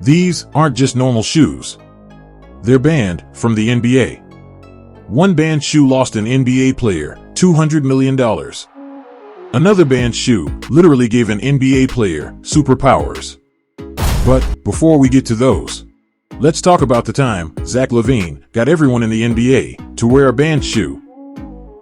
These aren't just normal shoes. They're banned from the NBA. One banned shoe lost an NBA player $200 million. Another banned shoe literally gave an NBA player superpowers. But before we get to those, let's talk about the time Zach LaVine got everyone in the NBA to wear a banned shoe.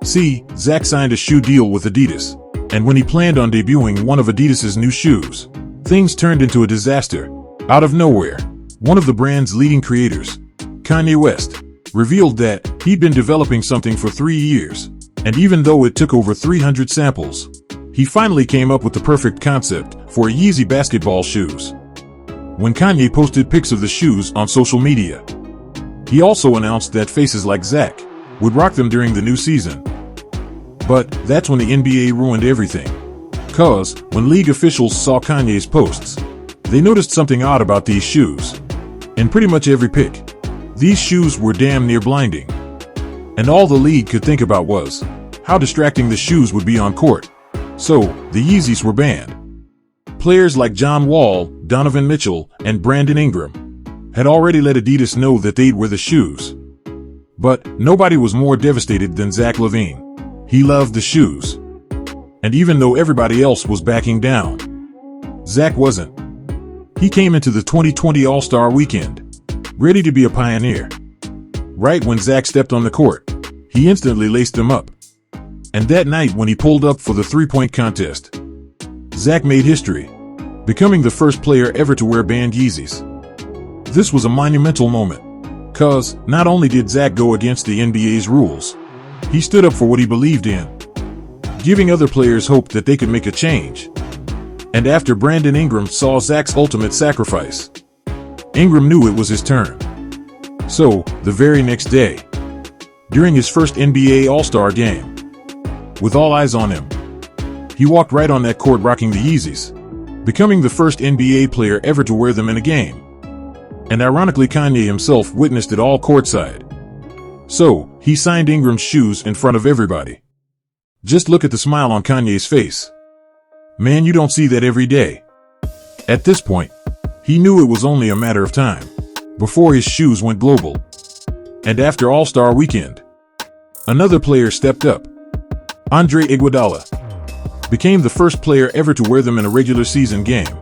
See, Zach signed a shoe deal with Adidas, and when he planned on debuting one of Adidas's new shoes, things turned into a disaster. Out of nowhere, one of the brand's leading creators, Kanye West, revealed that he'd been developing something for 3 years, and even though it took over 300 samples, he finally came up with the perfect concept for Yeezy basketball shoes. When Kanye posted pics of the shoes on social media, he also announced that faces like Zach would rock them during the new season. But that's when the NBA ruined everything. 'Cause when league officials saw Kanye's posts, they noticed something odd about these shoes. In pretty much every pic, these shoes were damn near blinding. And all the league could think about was how distracting the shoes would be on court. So, the Yeezys were banned. Players like John Wall, Donovan Mitchell, and Brandon Ingram had already let Adidas know that they'd wear the shoes. But nobody was more devastated than Zach LaVine. He loved the shoes. And even though everybody else was backing down, Zach wasn't. He came into the 2020 All-Star Weekend ready to be a pioneer. Right when Zach stepped on the court, he instantly laced him up. And that night when he pulled up for the three-point contest, Zach made history, becoming the first player ever to wear banned Yeezys. This was a monumental moment, 'cause not only did Zach go against the NBA's rules, he stood up for what he believed in, giving other players hope that they could make a change. And after Brandon Ingram saw Zach's ultimate sacrifice, Ingram knew it was his turn. So, the very next day, during his first NBA All-Star game, with all eyes on him, he walked right on that court rocking the Yeezys, becoming the first NBA player ever to wear them in a game. And ironically, Kanye himself witnessed it all courtside. So, he signed Ingram's shoes in front of everybody. Just look at the smile on Kanye's face. Man, you don't see that every day. At this point, he knew it was only a matter of time before his shoes went global. And after All-Star Weekend, another player stepped up. Andre Iguodala became the first player ever to wear them in a regular season game.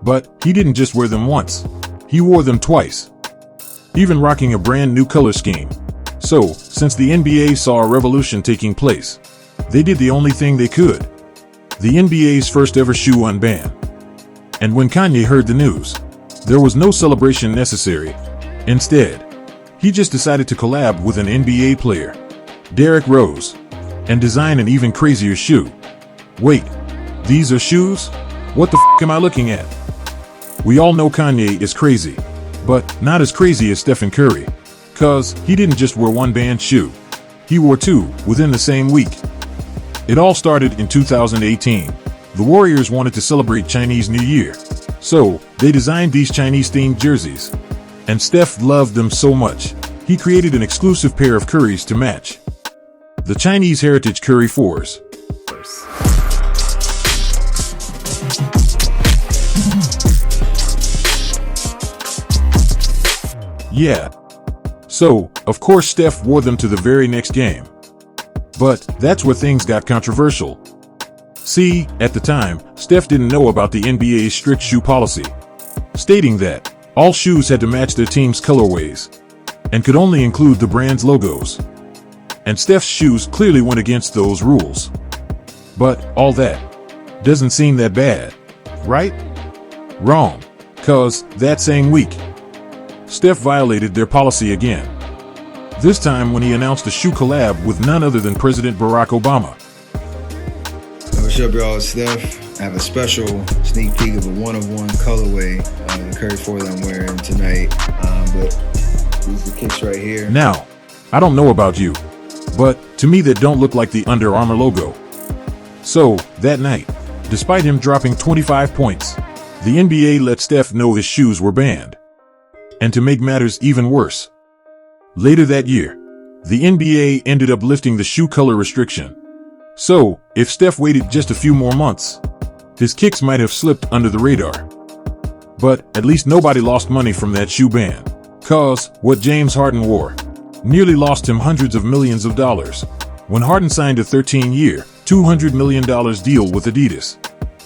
But he didn't just wear them once, he wore them twice, even rocking a brand new color scheme. So, since the NBA saw a revolution taking place, they did the only thing they could. The NBA's first ever shoe unbanned. And when Kanye heard the news, there was no celebration necessary. Instead, he just decided to collab with an NBA player, Derrick Rose, and design an even crazier shoe. Wait, these are shoes? What the f am I looking at? We all know Kanye is crazy, but not as crazy as Stephen Curry. 'Cause he didn't just wear one banned shoe, he wore two within the same week. It all started in 2018. The Warriors wanted to celebrate Chinese New Year, so they designed these Chinese-themed jerseys. And Steph loved them so much, he created an exclusive pair of Currys to match. The Chinese Heritage Curry 4s. Yeah. So, of course Steph wore them to the very next game. But that's where things got controversial. See, at the time, Steph didn't know about the NBA's strict shoe policy, stating that all shoes had to match their team's colorways and could only include the brand's logos. And Steph's shoes clearly went against those rules. But all that doesn't seem that bad, right? Wrong. 'Cause that same week, Steph violated their policy again. This time when he announced a shoe collab with none other than President Barack Obama. What's up, y'all? It's Steph. I have a special sneak peek of a one-of-one colorway, the Curry 4 that I'm wearing tonight. But these are the kicks right here. Now, I don't know about you, but to me that don't look like the Under Armour logo. So, that night, despite him dropping 25 points, the NBA let Steph know his shoes were banned. And to make matters even worse, later that year, the NBA ended up lifting the shoe color restriction. So, if Steph waited just a few more months, his kicks might have slipped under the radar. But at least nobody lost money from that shoe ban. 'Cause what James Harden wore nearly lost him hundreds of millions of dollars when Harden signed a 13-year, $200 million deal with Adidas.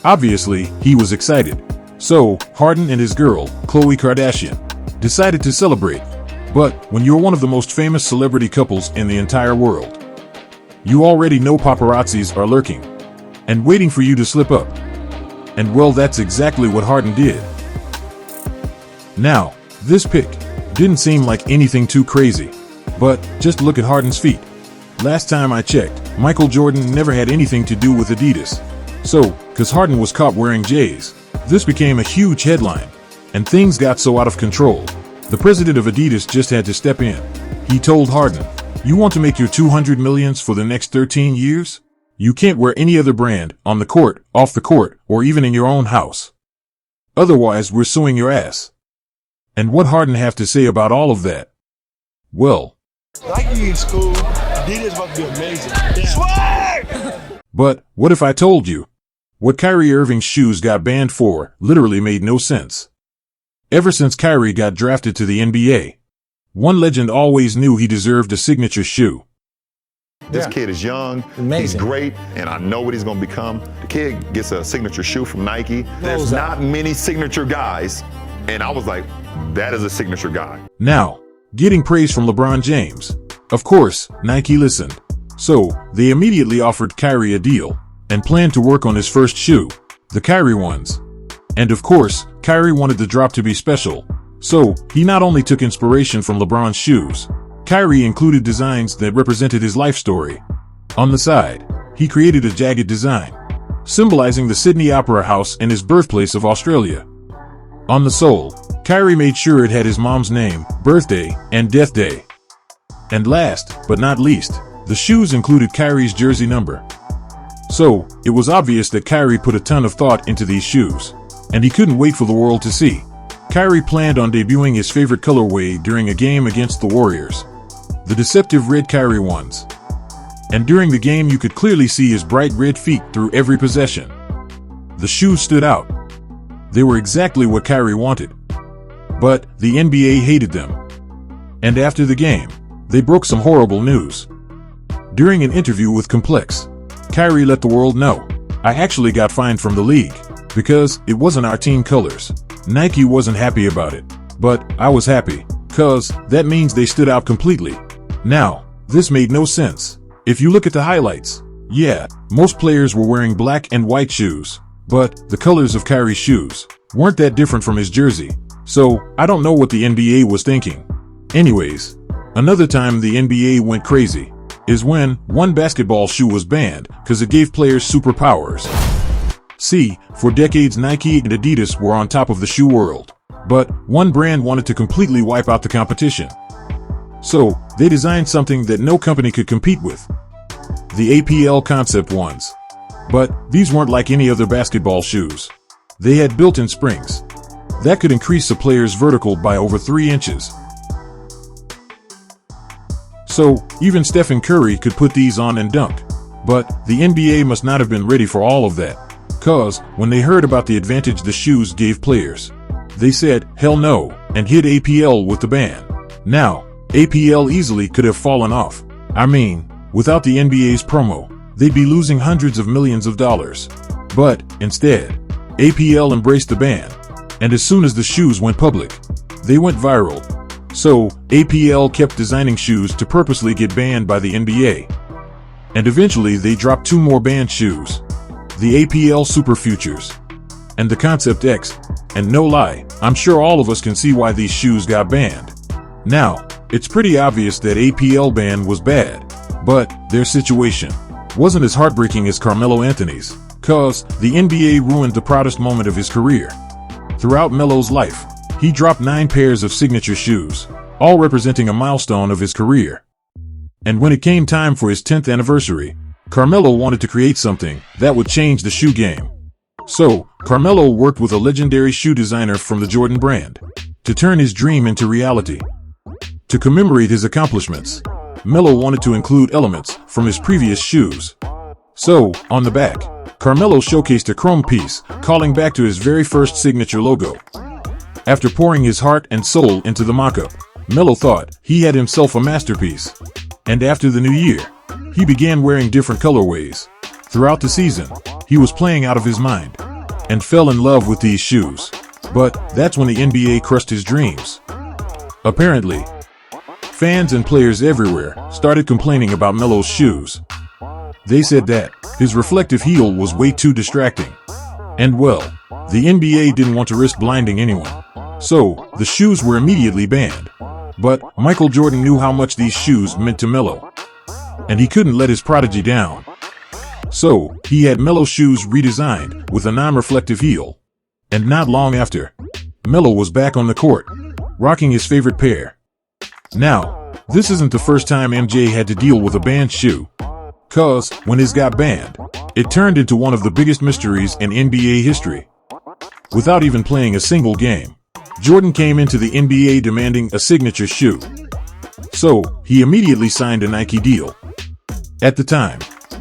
Obviously, he was excited. So, Harden and his girl, Khloe Kardashian, decided to celebrate. But when you're one of the most famous celebrity couples in the entire world, you already know paparazzis are lurking and waiting for you to slip up. And well, that's exactly what Harden did. Now, this pic didn't seem like anything too crazy, but just look at Harden's feet. Last time I checked, Michael Jordan never had anything to do with Adidas. So, cause Harden was caught wearing J's, this became a huge headline, and things got so out of control. The president of Adidas just had to step in. He told Harden, "You want to make your 200 millions for the next 13 years? You can't wear any other brand on the court, off the court, or even in your own house. Otherwise, we're suing your ass." And what Harden have to say about all of that? Well, Nike is cool. Adidas about to be amazing. Swag! But what if I told you what Kyrie Irving's shoes got banned for literally made no sense? Ever since Kyrie got drafted to the NBA, one legend always knew he deserved a signature shoe. This kid is young, Amazing. He's great, and I know what he's going to become. The kid gets a signature shoe from Nike. There's not many signature guys, and I was like, that is a signature guy. Now, getting praise from LeBron James. Of course, Nike listened. So, they immediately offered Kyrie a deal and planned to work on his first shoe, the Kyrie ones. And of course, Kyrie wanted the drop to be special. So, he not only took inspiration from LeBron's shoes, Kyrie included designs that represented his life story. On the side, he created a jagged design, symbolizing the Sydney Opera House and his birthplace of Australia. On the sole, Kyrie made sure it had his mom's name, birthday, and death day. And last, but not least, the shoes included Kyrie's jersey number. So, it was obvious that Kyrie put a ton of thought into these shoes, and he couldn't wait for the world to see. Kyrie planned on debuting his favorite colorway during a game against the Warriors, the deceptive red Kyrie ones. And during the game you could clearly see his bright red feet through every possession. The shoes stood out. They were exactly what Kyrie wanted. But the NBA hated them. And after the game, they broke some horrible news. During an interview with Complex, Kyrie let the world know, "I actually got fined from the league because it wasn't our team colors. Nike wasn't happy about it, but I was happy, 'cause that means they stood out completely." Now, this made no sense. If you look at the highlights, yeah, most players were wearing black and white shoes, but the colors of Kyrie's shoes weren't that different from his jersey. So, I don't know what the NBA was thinking. Anyways, another time the NBA went crazy is when one basketball shoe was banned because it gave players superpowers. See, for decades Nike and Adidas were on top of the shoe world, but one brand wanted to completely wipe out the competition. So, they designed something that no company could compete with. The APL concept ones. But these weren't like any other basketball shoes. They had built-in springs that could increase a player's vertical by over 3 inches. So, even Stephen Curry could put these on and dunk. But the NBA must not have been ready for all of that. 'Cause when they heard about the advantage the shoes gave players, they said, "Hell no," and hit APL with the ban. Now, APL easily could have fallen off. I mean, without the NBA's promo, they'd be losing hundreds of millions of dollars. But, instead, APL embraced the ban. And as soon as the shoes went public, they went viral. So, APL kept designing shoes to purposely get banned by the NBA. And eventually they dropped 2 more banned shoes. The APL Super Futures and the Concept X. And no lie, I'm sure all of us can see why these shoes got banned. Now, it's pretty obvious that APL ban was bad, but their situation wasn't as heartbreaking as Carmelo Anthony's, 'cause the NBA ruined the proudest moment of his career. Throughout Melo's life, he dropped 9 pairs of signature shoes, all representing a milestone of his career. And when it came time for his 10th anniversary, Carmelo wanted to create something that would change the shoe game. So, Carmelo worked with a legendary shoe designer from the Jordan brand to turn his dream into reality. To commemorate his accomplishments, Melo wanted to include elements from his previous shoes. So, on the back, Carmelo showcased a chrome piece, calling back to his very first signature logo. After pouring his heart and soul into the mock-up, Melo thought he had himself a masterpiece. And after the new year, he began wearing different colorways. Throughout the season, he was playing out of his mind and fell in love with these shoes. But that's when the NBA crushed his dreams. Apparently, fans and players everywhere started complaining about Melo's shoes. They said that his reflective heel was way too distracting. And well, the NBA didn't want to risk blinding anyone. So, the shoes were immediately banned. But Michael Jordan knew how much these shoes meant to Melo. And he couldn't let his prodigy down. So, he had Melo's shoes redesigned with a non-reflective heel. And not long after, Melo was back on the court, rocking his favorite pair. Now, this isn't the first time MJ had to deal with a banned shoe. 'Cause when his got banned, it turned into one of the biggest mysteries in NBA history. Without even playing a single game, Jordan came into the NBA demanding a signature shoe. So, he immediately signed a Nike deal. At the time,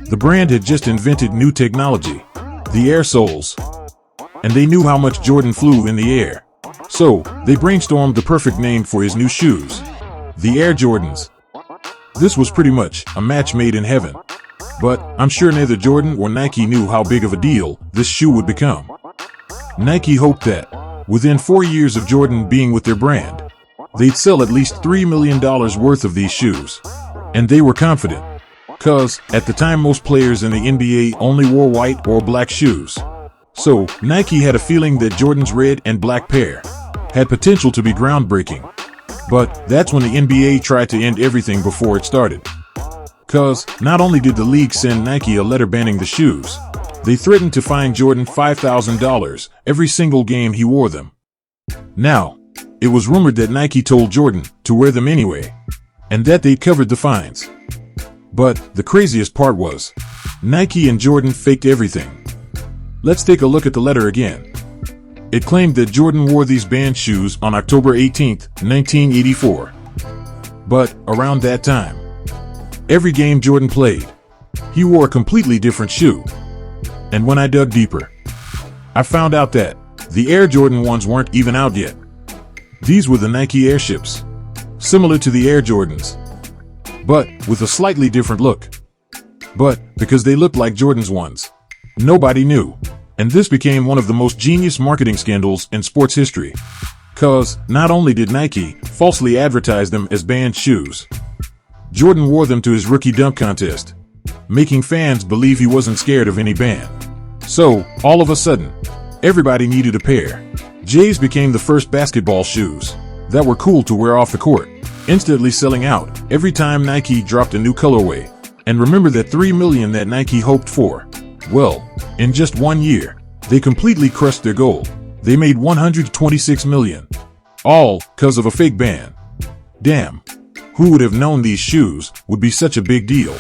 the brand had just invented new technology, the air soles. And they knew how much Jordan flew in the air. So, they brainstormed the perfect name for his new shoes, the Air Jordans. This was pretty much a match made in heaven. But I'm sure neither Jordan or Nike knew how big of a deal this shoe would become. Nike hoped that, within 4 years of Jordan being with their brand, they'd sell at least $3 million worth of these shoes. And they were confident. 'Cause, at the time most players in the NBA only wore white or black shoes. So, Nike had a feeling that Jordan's red and black pair had potential to be groundbreaking. But that's when the NBA tried to end everything before it started. 'Cause not only did the league send Nike a letter banning the shoes, they threatened to fine Jordan $5,000 every single game he wore them. Now, it was rumored that Nike told Jordan to wear them anyway, and that they'd covered the fines. But the craziest part was, Nike and Jordan faked everything. Let's take a look at the letter again. It claimed that Jordan wore these banned shoes on October 18, 1984. But around that time, every game Jordan played, he wore a completely different shoe. And when I dug deeper, I found out that the Air Jordan ones weren't even out yet. These were the Nike Airships, similar to the Air Jordans, but with a slightly different look. But because they looked like Jordan's ones, nobody knew. And this became one of the most genius marketing scandals in sports history. 'Cause not only did Nike falsely advertise them as banned shoes, Jordan wore them to his rookie dunk contest, making fans believe he wasn't scared of any ban. So, all of a sudden, everybody needed a pair. J's became the first basketball shoes that were cool to wear off the court, instantly selling out every time Nike dropped a new colorway. And remember that $3 million that Nike hoped for? Well, in just 1 year, they completely crushed their goal. They made $126 million. All 'cause of a fake ban. Damn. Who would have known these shoes would be such a big deal?